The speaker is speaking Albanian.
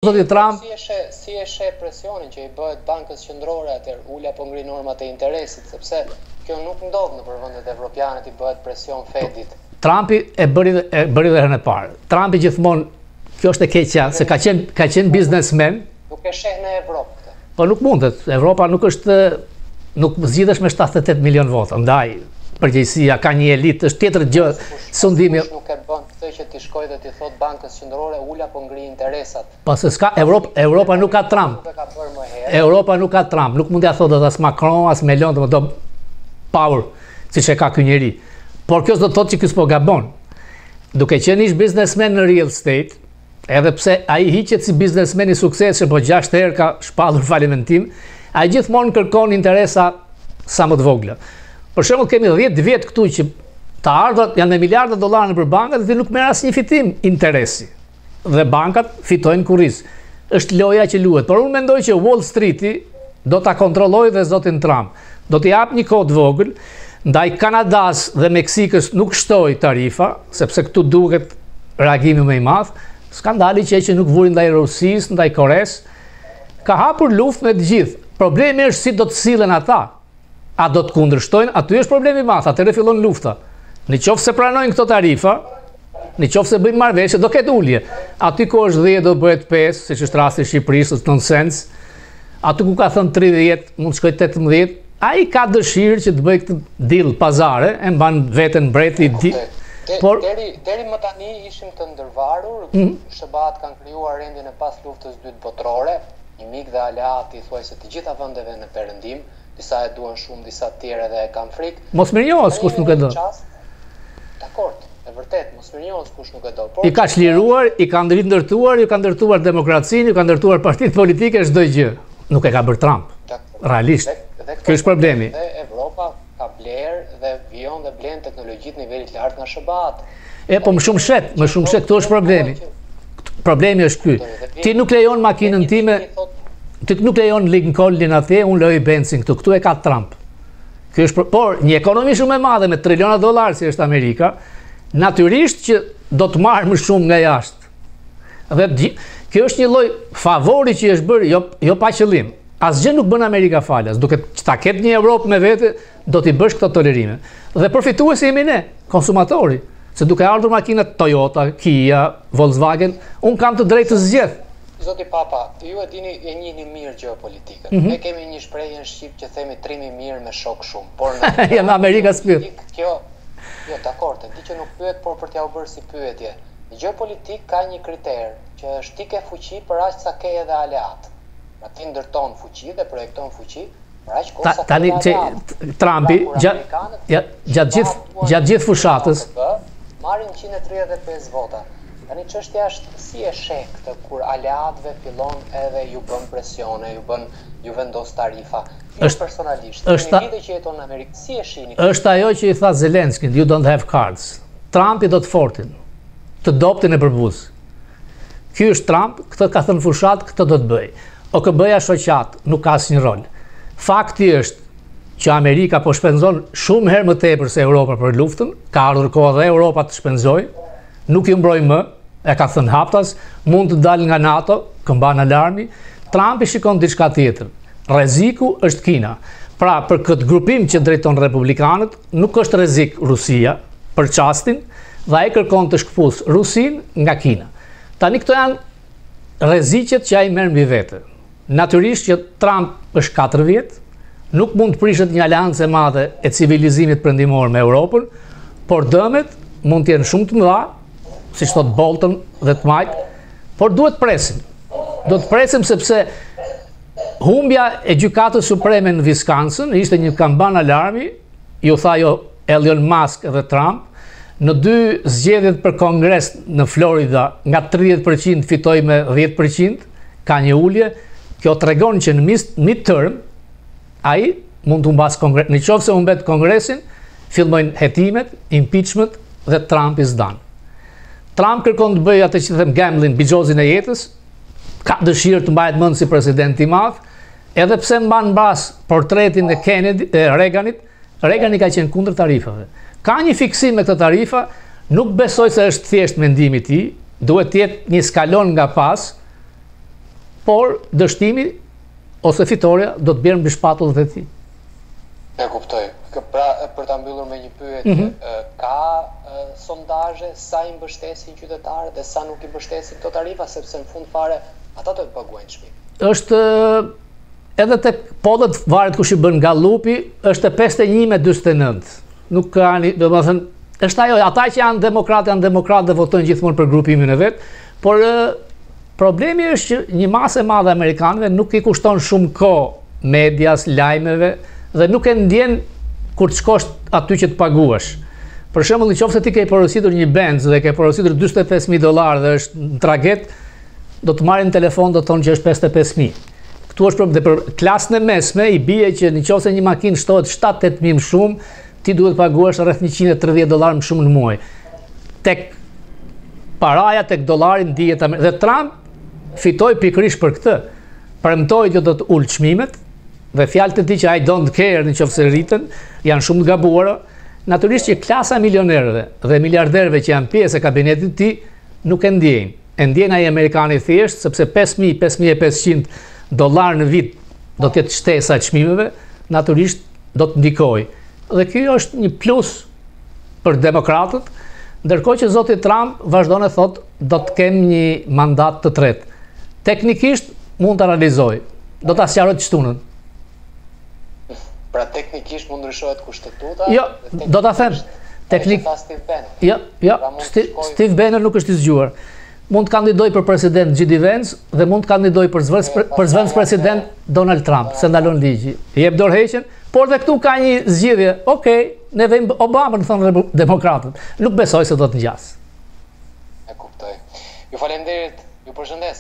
Zoti Trump si e sheh presionin që i bëhet bankës qendrore atëherë ula po ngri normat e interesit, sepse kjo nuk ndodh në vendet evropiane të bëhet presion Fedit. Trumpi e bëri dhe herën e parë. Trumpi gjithmonë, kjo është e keqja, se ka qenë biznesmen. Nuk e sheh në Evropë këtë. Po nuk mundet. Evropa nuk zgjidhesh me 78 milion vota. Ndaj përgjegjësia ka një elitë, është tjetër gjë, sundimi. Nuk e bën këtë që ti shkoj dhe ti thot bankës qendrore ula po ngri interesat. Po se s'ka Europa nuk ka Trump. Europa nuk ka Trump, nuk mund t'ia thotë as Macron, as Melon, do power, siç e ka ky njeri. Por kjo s'do të thotë që ky s'po gabon. Duke qenë ish biznesmen në real estate, edhe pse ai hiqet si biznesmen i suksesshëm, po 6 herë ka shpallur falimentim, ai gjithmonë kërkon interesa sa më të vogla. Për shembull, kemi 10 vjet këtu që të ardhurat janë me miliarda dollarë nëpër bankat dhe nuk merr asnjë fitim interesi. Dhe bankat fitojnë kurriz. Është loja që luhet. Por unë mendoj që Wall Streeti do ta kontrollojë dhe zotin Trump. Do t'i jap një kod vogël, ndaj Kanadas dhe Meksikës nuk shtoi tarifa, sepse këtu duket reagimi më i madh. Skandali që nuk vurin ndaj Rusisë, ndaj Koresë. Ka hapur luftë me të gjithë. Problemi është si do të sillen ata. A do të kundërshtojnë? Aty është problemi i madh, atëherë fillon lufta. Në qoftë se pranojnë këto tarifa, në qoftë se bëjnë marrëveshje, do ketë ulje. Aty ku është 10 do bëhet 5, siç është rasti i Shqipërisë, është nonsens. Aty ku ka thënë 30, mund të shkojë 18. Ai ka dëshirë që të bëjë këtë deal pazare, e mban veten mbreti i Por deri më tani ishim të ndërvarur, SBA-t kanë krijuar rendin e pas luftës dytë botërore, një mik dhe aleat i thuajse të gjitha vendeve në perëndim, disa e duan shumë, disa të tjera dhe e kanë frikë. Mosmirnjohës kush nuk e do. Dakord, e vërtet, mosmirnjohës kush nuk e do. I ka çliruar, i ka ndërtuar, demokracinë, i ka ndërtuar partitë politike, çdo gjë. Nuk e ka bërë Trump. Realisht. Ky është problemi. Evropa ka bler dhe vijon dhe blen teknologjitë nivelit lart nga SBA-t. Po më shumë shet, këtu është problemi. Problemi është ky. Ti nuk lejon makinën time, ti nuk lejon Lincolnin atje, unë lejoj benzin këtu. Këtu e ka Trump. Ky është por një ekonomi shumë e madhe me triliona dollarë si është Amerika, natyrisht që do të marrë më shumë nga jashtë. Dhe kjo është një lloj favori që është bërë jo pa qëllim. Asgjë nuk bën Amerika falas, duke ta ketë një Europë me vete, do t'i bësh këto tolerime. Dhe përfituesi jemi ne, konsumatori. Se duke ardhur makinat Toyota, Kia, Volkswagen, unë kam të drejtë të zgjedh. Zoti Papa, ju e dini e njihni mirë gjeopolitikën. Ne kemi një shprehje në shqip që themi trimi mirë me shok shumë, por në Amerika s'pyet. Jo, dakord, di që nuk pyet, por për t'ja u bërë si pyetje. Në gjeopolitik ka një kriter, që është ti ke fuqi për aq sa ke edhe aleat. Pra ti ndërton fuqi dhe projekton fuqi, për aq kohë sa tani Trumpi gjatë gjithë fushatës marrin 135 vota. Tani çështja është si e sheh këtë kur aleatëve fillon edhe ju bën presione, ju vendos tarifa. Personalisht, në vite që jeton në Amerikë, si e shihni? Është ajo që i tha Zelenski, you don't have cards. Trumpi do të fortin, të doptin e përbuz. Ky është Trump, këtë ka thënë fushat, këtë do të bëj. OKB-ja shoqat, nuk ka asnjë rol. Fakti është që Amerika po shpenzon shumë herë më tepër se Europa për luftën, ka ardhur koha dhe Europa të shpenzojë, nuk ju mbroj më, e ka thënë haptas, mund të dalë nga NATO, këmban alarmi. Trumpi shikon diçka tjetër. Rreziku është Kina. Pra, për këtë grupim që drejton republikanët, nuk është rrezik Rusia për çastin, dhe ai kërkon të shkëpus Rusin nga Kina. Tani këto janë rreziqet që ai merr mbi vete. Natyrisht që Trump është 4 vjet, nuk mund të prishet një aleancë e madhe e civilizimit perëndimor me Europën, por dëmet mund të jenë shumë të mëdha, siç thot Bolton dhe Mike, por duhet presim. Do të presim sepse humbja e gjykatës supreme në Wisconsin ishte një kamban alarmi, ju tha jo Elon Musk dhe Trump, në 2 zgjedhjet për kongres në Florida, nga 30% fitoi me 10%, ka një ulje, kjo tregon që në midterm, ai mund të humbas kongres. Në qoftë se humbet kongresin, fillojnë hetimet, impeachment dhe Trump is done. Trump kërkon të bëjë atë që them gambling, bigjozin e jetës, ka dëshirë të mbahet mend si president i madh, edhe pse mban mbas portretin e Reaganit, Reagani ka qenë kundër tarifave. Ka një fiksim me këtë tarifa, nuk besoj se është thjesht mendimi i tij, duhet të jetë një skalon nga pas, por dështimi ose fitoria do të bjerë mbi shpatullat e tij. E kuptoj. Pra, për ta mbyllur me një pyetje, ka sondazhe sa i mbështesin qytetarët dhe sa nuk i mbështesin këto tarifa, sepse në fund fare ata do të paguajnë çmim. Është edhe tek pollet varet kush i bën gallupi, është 51-49. Nuk ka, domethënë, është ajo, ata që janë demokratë dhe votojnë gjithmonë për grupimin e vet, por problemi është që një masë e madhe amerikanëve nuk i kushton shumë kohë medias, lajmeve dhe nuk e ndjen kur të shkosh aty që të paguash. Për shembull, nëse ti ke porositur një Benz dhe ke porositur $45,000 dhe është në traget, do të marrin telefon, do të thonë që është 55.000. Këtu është problem, dhe për klasën e mesme i bie që nëse një makinë shtohet 7-8.000 më shumë, ti duhet paguash rreth $130 më shumë në muaj. Tek paraja, tek dollari ndihet dhe Trump fitoi pikërisht për këtë. Premtoi që do të ulë çmimet dhe fjalët e tij që I don't care nëse rriten janë shumë të gabuara. Natyrisht që klasa milionerëve dhe miliarderëve që janë pjesë e kabinetit të tij nuk e ndjejnë. E ndjen ai amerikani thjesht sepse $5.000-5.500 në vit do të jetë shtesa e çmimeve, natyrisht do të ndikojë. Dhe ky është një plus për demokratët, ndërkohë që zoti Trump vazhdon e thotë do të kem një mandat të tretë. Teknikisht mund të realizojë, do ta sqaroj shtunën. Pra teknikisht mund ndryshohet kushtetuta? Jo, do ta them. Jo, Steve Bannon nuk është i zgjuar. Mund të kandidoj për president J.D. Vance dhe mund të kandidoj për zëvendës president Donald Trump, se ndalon ligji. Jep dorëheqjen, por dhe këtu ka një zgjidhje. Okej, ne vejmë Obama, thonë demokratët. Nuk besoj se do të ngjas. E kuptoj. Ju falenderit, ju përshëndes.